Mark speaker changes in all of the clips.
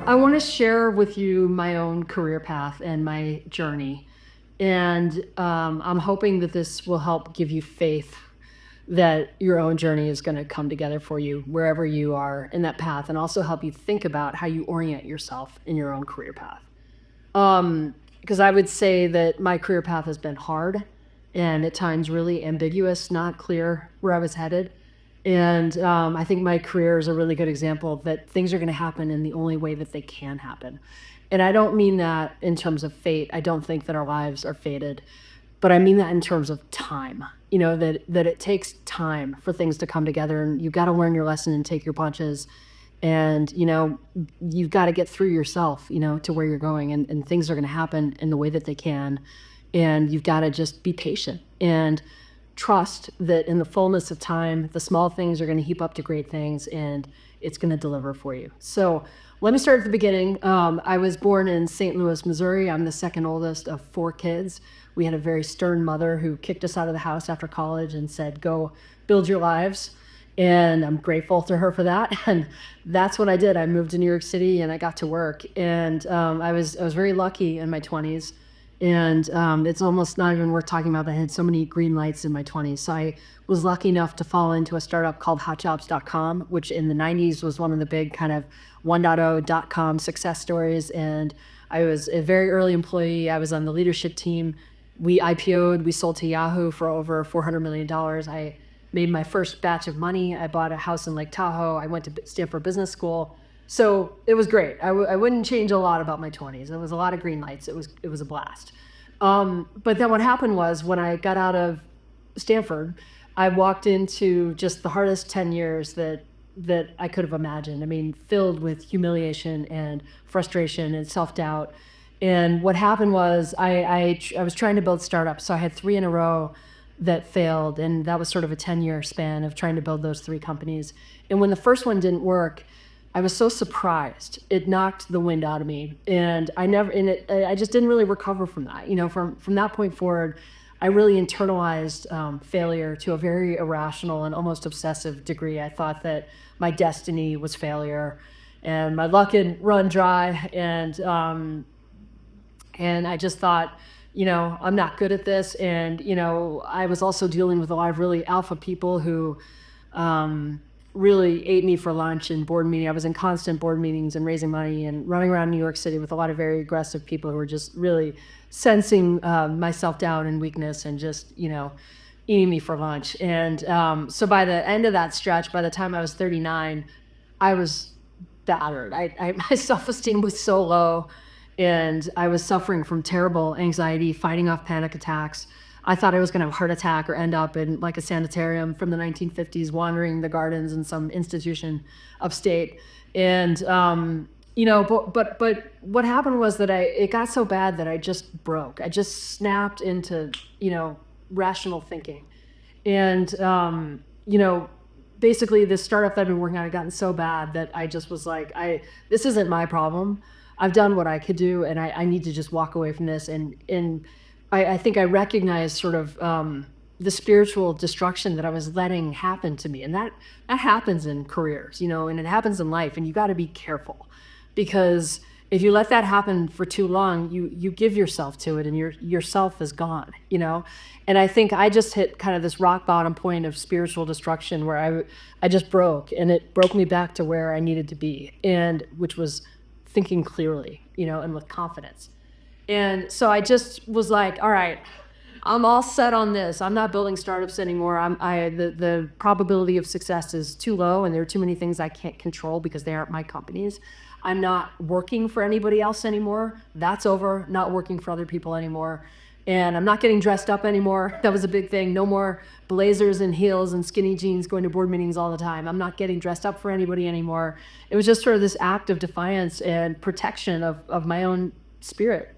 Speaker 1: I want to share with you my own career path and my journey. And I'm hoping that this will help give you faith that your own journey is going to come together for you wherever you are in that path, and also help you think about how you orient yourself in your own career path. Because I would say that my career path has been hard and at times really ambiguous, not clear where I was headed. And I think my career is a really good example that things are going to happen in the only way that they can happen. And I don't mean that in terms of fate. I don't think that our lives are fated, but I mean that in terms of time. That it takes time for things to come together, and you've got to learn your lesson and take your punches. And you've got to get through yourself, to where you're going, and things are going to happen in the way that they can. And you've got to just be patient and trust that in the fullness of time, the small things are going to heap up to great things, and it's going to deliver for you. So let me start at the beginning. I was born in St. Louis, Missouri. I'm the second oldest of 4 kids. We had a very stern mother who kicked us out of the house after college and said, go build your lives. And I'm grateful to her for that. And that's what I did. I moved to New York City and I got to work. And I was very lucky in my 20s. And it's almost not even worth talking about. I had so many green lights in my 20s. So I was lucky enough to fall into a startup called HotJobs.com, which in the 90s was one of the big kind of 1.0.com success stories. And I was a very early employee. I was on the leadership team. We IPO'd, we sold to Yahoo for over $400 million. I made my first batch of money. I bought a house in Lake Tahoe. I went to Stanford Business School. So it was great. I wouldn't change a lot about my 20s. It was a lot of green lights. It was a blast. But then what happened was when I got out of Stanford, I walked into just the hardest 10 years that I could have imagined. I mean, filled with humiliation and frustration and self-doubt. And what happened was I was trying to build startups. So I had 3 in a row that failed. And that was sort of a 10-year span of trying to build those 3 companies. And when the first one didn't work, I was so surprised. It knocked the wind out of me. And I just didn't really recover from that. From that point forward, I really internalized failure to a very irrational and almost obsessive degree. I thought that my destiny was failure and my luck had run dry. And I just thought, I'm not good at this. And, I was also dealing with a lot of really alpha people who really ate me for lunch in board meeting. I was in constant board meetings and raising money and running around New York City with a lot of very aggressive people who were just really sensing my self-doubt and weakness and just, eating me for lunch. And so by the end of that stretch, by the time I was 39, I was battered. My self-esteem was so low. And I was suffering from terrible anxiety, fighting off panic attacks. I thought I was going to have a heart attack or end up in like a sanitarium from the 1950s, wandering the gardens in some institution upstate. And, but what happened was that it got so bad that I just broke. I just snapped into, rational thinking. And, basically this startup that I've been working on had gotten so bad that I just was like, this isn't my problem. I've done what I could do, and I need to just walk away from this. And I think I recognized sort of the spiritual destruction that I was letting happen to me. And that happens in careers, and it happens in life. And you got to be careful, because if you let that happen for too long, you give yourself to it, and yourself is gone, And I think I just hit kind of this rock bottom point of spiritual destruction where I just broke, and it broke me back to where I needed to be, and which was thinking clearly, and with confidence. And so I just was like, all right, I'm all set on this. I'm not building startups anymore. The probability of success is too low, and there are too many things I can't control because they aren't my companies. I'm not working for anybody else anymore. That's over. Not working for other people anymore. And I'm not getting dressed up anymore. That was a big thing. No more blazers and heels and skinny jeans going to board meetings all the time. I'm not getting dressed up for anybody anymore. It was just sort of this act of defiance and protection of my own spirit,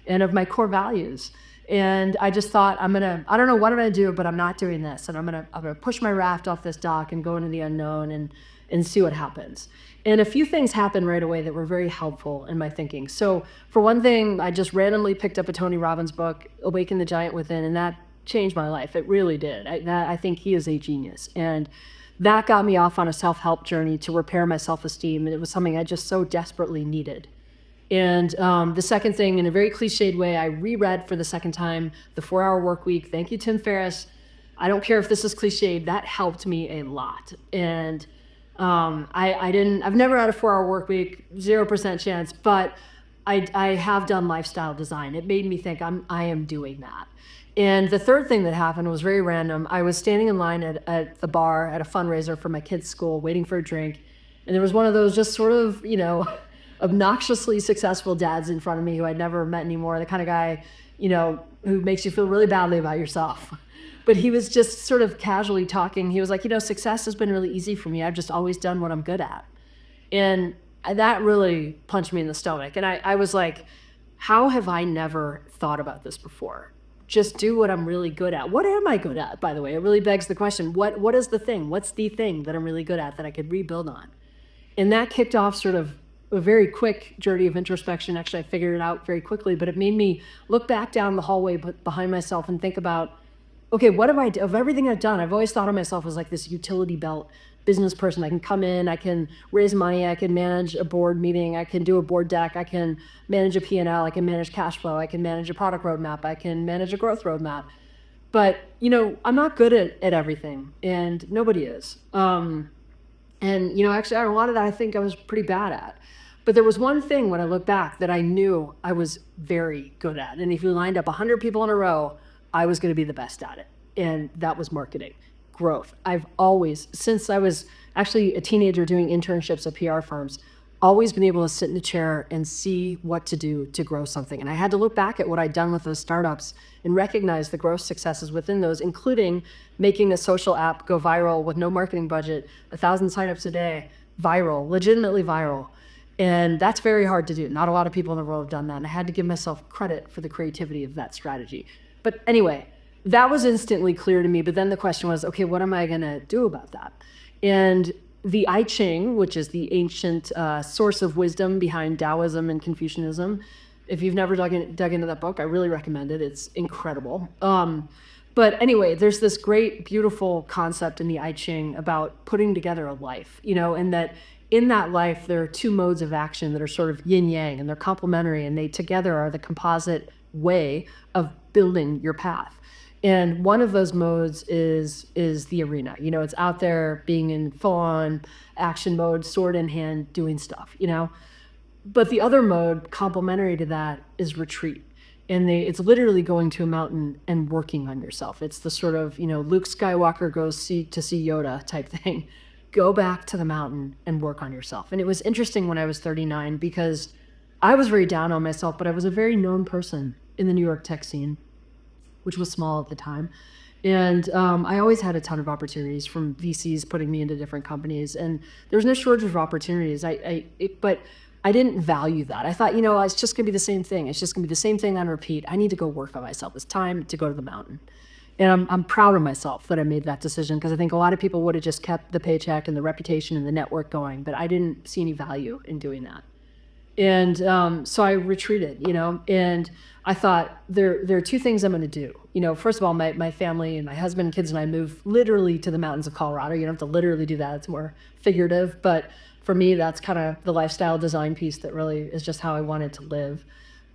Speaker 1: and of my core values. And I just thought, I don't know what I'm gonna do, but I'm not doing this. And I'm gonna push my raft off this dock and go into the unknown and see what happens. And a few things happened right away that were very helpful in my thinking. So for one thing, I just randomly picked up a Tony Robbins book, Awaken the Giant Within, and that changed my life. It really did. I think he is a genius. And that got me off on a self-help journey to repair my self-esteem. And it was something I just so desperately needed. And the second thing, in a very cliched way, I reread for the second time The 4-Hour Workweek. Thank you, Tim Ferriss. I don't care if this is cliched. That helped me a lot. And I've never had a 4-hour work week, 0% chance, but I have done lifestyle design. It made me think I am doing that. And the third thing that happened was very random. I was standing in line at the bar at a fundraiser for my kids' school, waiting for a drink. And there was one of those just sort of, obnoxiously successful dads in front of me who I'd never met anymore, the kind of guy, who makes you feel really badly about yourself. But he was just sort of casually talking. He was like, success has been really easy for me. I've just always done what I'm good at. And that really punched me in the stomach. And I was like, how have I never thought about this before? Just do what I'm really good at. What am I good at, by the way? It really begs the question, what is the thing? What's the thing that I'm really good at that I could rebuild on? And that kicked off sort of a very quick journey of introspection. Actually, I figured it out very quickly, but it made me look back down the hallway behind myself and think about, okay, what have I, of everything I've done, I've always thought of myself as like this utility belt business person. I can come in, I can raise money, I can manage a board meeting, I can do a board deck, I can manage a P&L, I can manage cash flow, I can manage a product roadmap, I can manage a growth roadmap. But, I'm not good at everything, and nobody is. And, actually, a lot of that I think I was pretty bad at. But there was one thing when I look back that I knew I was very good at. And if you lined up 100 people in a row, I was going to be the best at it. And that was marketing, growth. I've always, since I was actually a teenager doing internships at PR firms, always been able to sit in a chair and see what to do to grow something. And I had to look back at what I'd done with those startups and recognize the growth successes within those, including making a social app go viral with no marketing budget, 1,000 signups a day, viral, legitimately viral. And that's very hard to do. Not a lot of people in the world have done that. And I had to give myself credit for the creativity of that strategy. But anyway, that was instantly clear to me. But then the question was, okay, what am I going to do about that? And the I Ching, which is the ancient source of wisdom behind Taoism and Confucianism, if you've never dug into that book, I really recommend it. It's incredible. But anyway, there's this great, beautiful concept in the I Ching about putting together a life, and that in that life, there are two modes of action that are sort of yin yang, and they're complementary, and they together are the composite way of building your path. And one of those modes is the arena. It's out there being in full-on action mode, sword in hand, doing stuff, But the other mode, complementary to that, is retreat. And it's literally going to a mountain and working on yourself. It's the sort of, Luke Skywalker goes to see Yoda type thing. Go back to the mountain and work on yourself. And it was interesting when I was 39 because I was very down on myself, but I was a very known person in the New York tech scene, which was small at the time. And I always had a ton of opportunities from VCs putting me into different companies. And there was no shortage of opportunities. But I didn't value that. I thought, it's just going to be the same thing. It's just going to be the same thing on repeat. I need to go work on myself. It's time to go to the mountain. And I'm proud of myself that I made that decision because I think a lot of people would have just kept the paycheck and the reputation and the network going, but I didn't see any value in doing that. And so I retreated, and I thought there are two things I'm going to do. First of all, my family and my husband and kids and I moved literally to the mountains of Colorado. You don't have to literally do that. It's more figurative. But for me, that's kind of the lifestyle design piece that really is just how I wanted to live.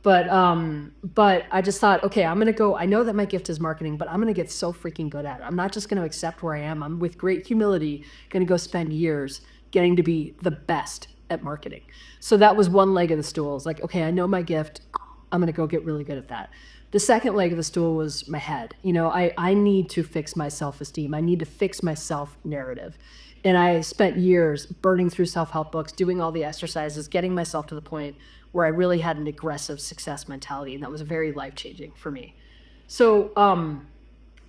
Speaker 1: But I just thought, okay, I'm going to go. I know that my gift is marketing, but I'm going to get so freaking good at it. I'm not just going to accept where I am. I'm with great humility going to go spend years getting to be the best at marketing. So that was one leg of the stool. It's like, okay, I know my gift. I'm going to go get really good at that. The second leg of the stool was my head. I need to fix my self-esteem. I need to fix my self-narrative. And I spent years burning through self-help books, doing all the exercises, getting myself to the point where I really had an aggressive success mentality. And that was very life-changing for me. So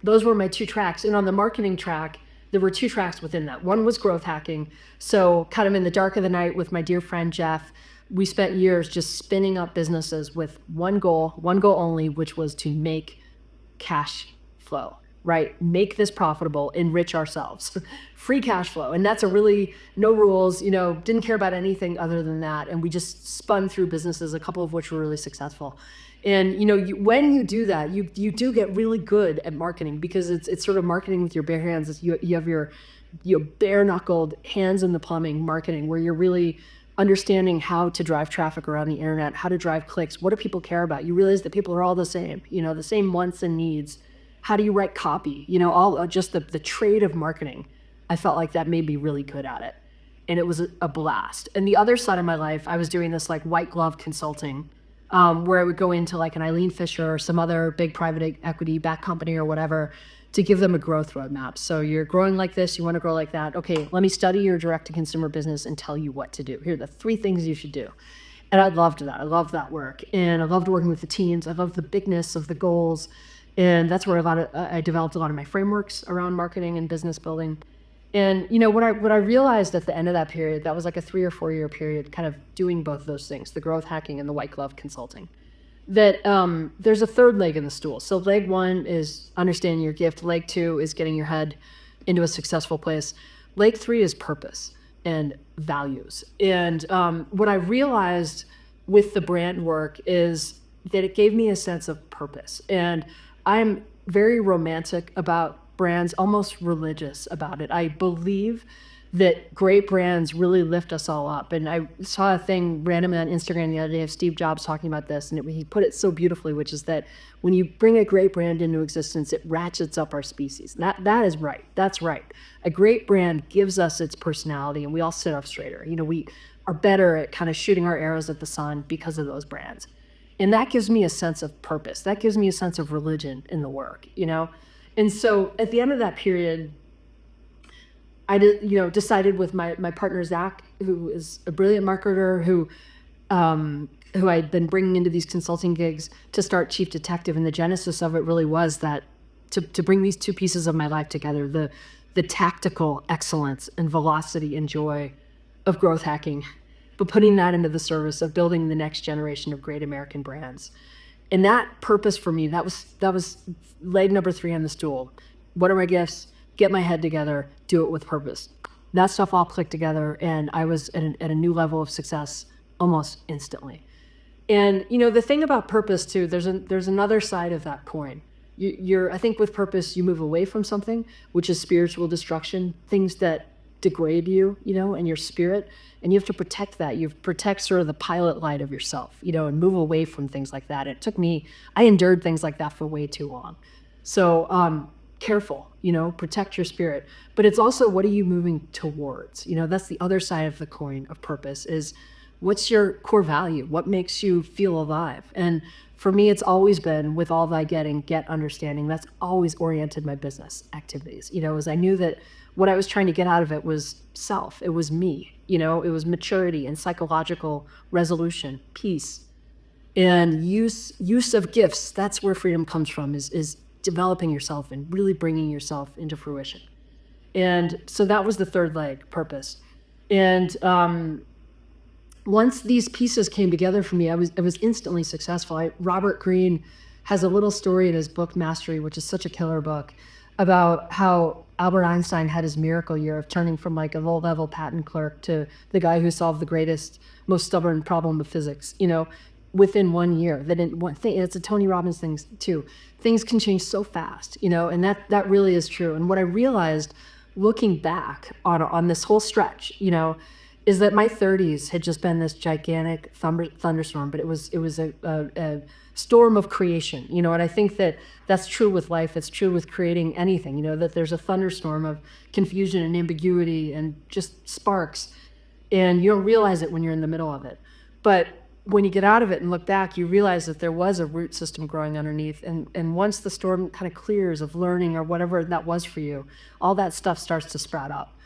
Speaker 1: those were my two tracks. And on the marketing track, there were two tracks within that. One was growth hacking. So kind of in the dark of the night with my dear friend, Jeff, we spent years just spinning up businesses with one goal only, which was to make cash flow, right? Make this profitable, enrich ourselves, free cash flow. And that's a really no rules, didn't care about anything other than that. And we just spun through businesses, a couple of which were really successful. And, when you do that, you do get really good at marketing because it's sort of marketing with your bare hands. You have your bare knuckled, hands in the plumbing marketing, where you're really understanding how to drive traffic around the internet, how to drive clicks. What do people care about? You realize that people are all the same, the same wants and needs. How do you write copy? All just the trade of marketing. I felt like that made me really good at it. And it was a blast. And the other side of my life, I was doing this like white glove consulting, where I would go into like an Eileen Fisher or some other big private equity backed company or whatever to give them a growth roadmap. So you're growing like this, you want to grow like that. Okay, let me study your direct to consumer business and tell you what to do. Here are the 3 things you should do. And I loved that. I loved that work. And I loved working with the teams. I loved the bigness of the goals. And that's where I developed a lot of my frameworks around marketing and business building. And what I realized at the end of that period, that was like a 3 or 4 year period, kind of doing both those things, the growth hacking and the white glove consulting, that there's a third leg in the stool. So leg 1 is understanding your gift. Leg 2 is getting your head into a successful place. Leg 3 is purpose and values. And what I realized with the brand work is that it gave me a sense of purpose. And I'm very romantic about brands, almost religious about it. I believe that great brands really lift us all up. And I saw a thing randomly on Instagram the other day of Steve Jobs talking about this, and he put it so beautifully, which is that when you bring a great brand into existence, it ratchets up our species. That is right. That's right. A great brand gives us its personality, and we all sit up straighter. We are better at kind of shooting our arrows at the sun because of those brands. And that gives me a sense of purpose. That gives me a sense of religion in the work, And so at the end of that period, I decided with my partner, Zach, who is a brilliant marketer, who I'd been bringing into these consulting gigs, to start Chief Detective. And the genesis of it really was that to bring these 2 pieces of my life together, the tactical excellence and velocity and joy of growth hacking, but putting that into the service of building the next generation of great American brands. And that purpose for me, that was leg number 3 on the stool. What are my gifts? Get my head together, do it with purpose. That stuff all clicked together, and I was at a new level of success almost instantly. And the thing about purpose too, there's another side of that coin. I think with purpose, you move away from something, which is spiritual destruction, things that degrade you, and your spirit, and you have to protect that. You protect sort of the pilot light of yourself, and move away from things like that. I endured things like that for way too long. So careful, protect your spirit. But it's also, what are you moving towards? That's the other side of the coin of purpose, is what's your core value? What makes you feel alive? And for me, it's always been, with all thy getting, get understanding. That's always oriented my business activities, as I knew that what I was trying to get out of it was self. It was me, it was maturity and psychological resolution, peace, and use of gifts. That's where freedom comes from, is developing yourself and really bringing yourself into fruition. And so that was the third leg, purpose. And once these pieces came together for me, I was instantly successful. Robert Greene has a little story in his book Mastery, which is such a killer book, about how Albert Einstein had his miracle year of turning from like a low-level patent clerk to the guy who solved the greatest, most stubborn problem of physics, within 1 year. It's a Tony Robbins thing too. Things can change so fast, and that really is true. And what I realized looking back on this whole stretch, is that my 30s had just been this gigantic thunderstorm, but it was a storm of creation, and I think that that's true with life. It's true with creating anything, that there's a thunderstorm of confusion and ambiguity and just sparks, and you don't realize it when you're in the middle of it. But when you get out of it and look back, you realize that there was a root system growing underneath, and once the storm kind of clears of learning or whatever that was for you, all that stuff starts to sprout up.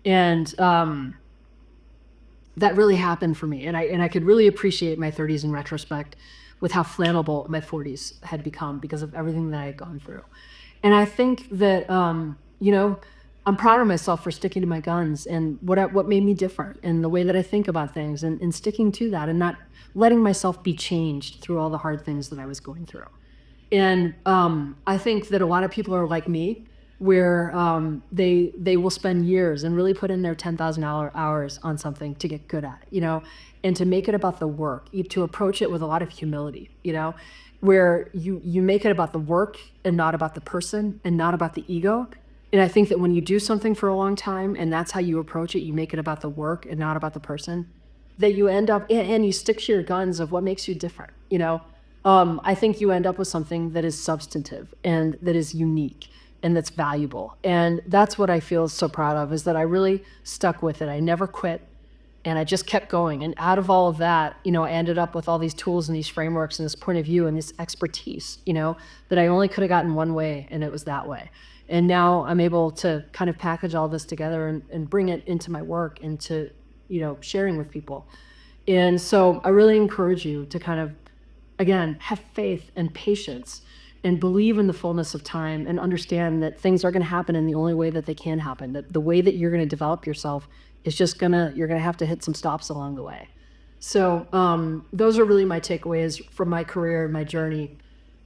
Speaker 1: And that really happened for me, and I could really appreciate my 30s in retrospect, with how flammable my 40s had become because of everything that I had gone through. And I think that I'm proud of myself for sticking to my guns, and what made me different, and the way that I think about things, and sticking to that, and not letting myself be changed through all the hard things that I was going through. And I think that a lot of people are like me, where they will spend years and really put in their 10,000 hours on something to get good at it, and to make it about the work, to approach it with a lot of humility, where you make it about the work and not about the person and not about the ego, And I think that when you do something for a long time and that's how you approach it, you make it about the work and not about the person, that you end up, and you stick to your guns of what makes you different, you know? I think you end up with something that is substantive and that is unique and that's valuable. And that's what I feel so proud of, is that I really stuck with it. I never quit and I just kept going. And out of all of that, you know, I ended up with all these tools and these frameworks and this point of view and this expertise, you know, that I only could have gotten one way, and it was that way. And now I'm able to kind of package all this together and bring it into my work, into, you know, sharing with people. And so I really encourage you to kind of, again, have faith and patience and believe in the fullness of time, and understand that things are going to happen in the only way that they can happen. That the way that you're going to develop yourself is just you're going to have to hit some stops along the way. So those are really my takeaways from my career and my journey,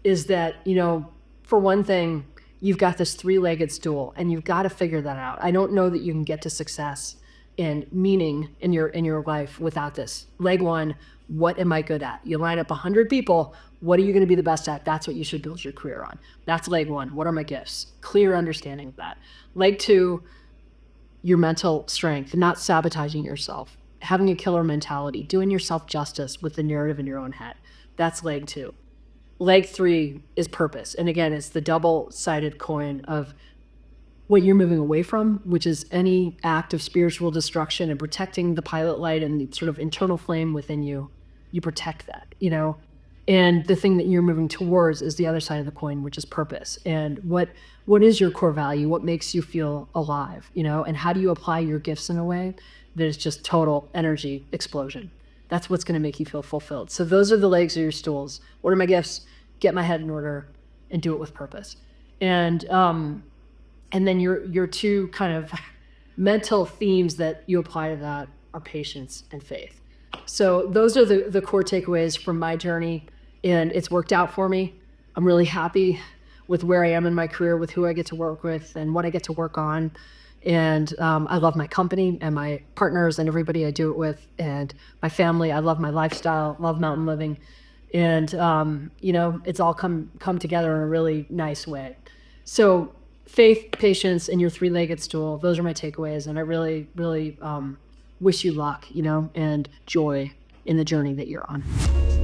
Speaker 1: is that, you know, for one thing, you've got this three-legged stool and you've got to figure that out. I don't know that you can get to success and meaning in your life without this. Leg one, what am I good at? You line up 100 people, what are you going to be the best at? That's what you should build your career on. That's leg one. What are my gifts? Clear understanding of that. Leg two, your mental strength, not sabotaging yourself, having a killer mentality, doing yourself justice with the narrative in your own head. That's leg two. Leg three is purpose. And again, it's the double-sided coin of what you're moving away from, which is any act of spiritual destruction, and protecting the pilot light and the sort of internal flame within you. You protect that, you know? And the thing that you're moving towards is the other side of the coin, which is purpose. And what is your core value? What makes you feel alive, you know? And how do you apply your gifts in a way that is just total energy explosion? That's what's going to make you feel fulfilled. So those are the legs of your stools. What are my gifts? Get my head in order and do it with purpose. And then your two kind of mental themes that you apply to that are patience and faith. So those are the core takeaways from my journey, and it's worked out for me. I'm really happy with where I am in my career, with who I get to work with and what I get to work on. And I love my company and my partners and everybody I do it with, and my family. I love my lifestyle, love mountain living. And, you know, it's all come together in a really nice way. So faith, patience, and your three-legged stool, those are my takeaways. And I really, really wish you luck, you know, and joy in the journey that you're on.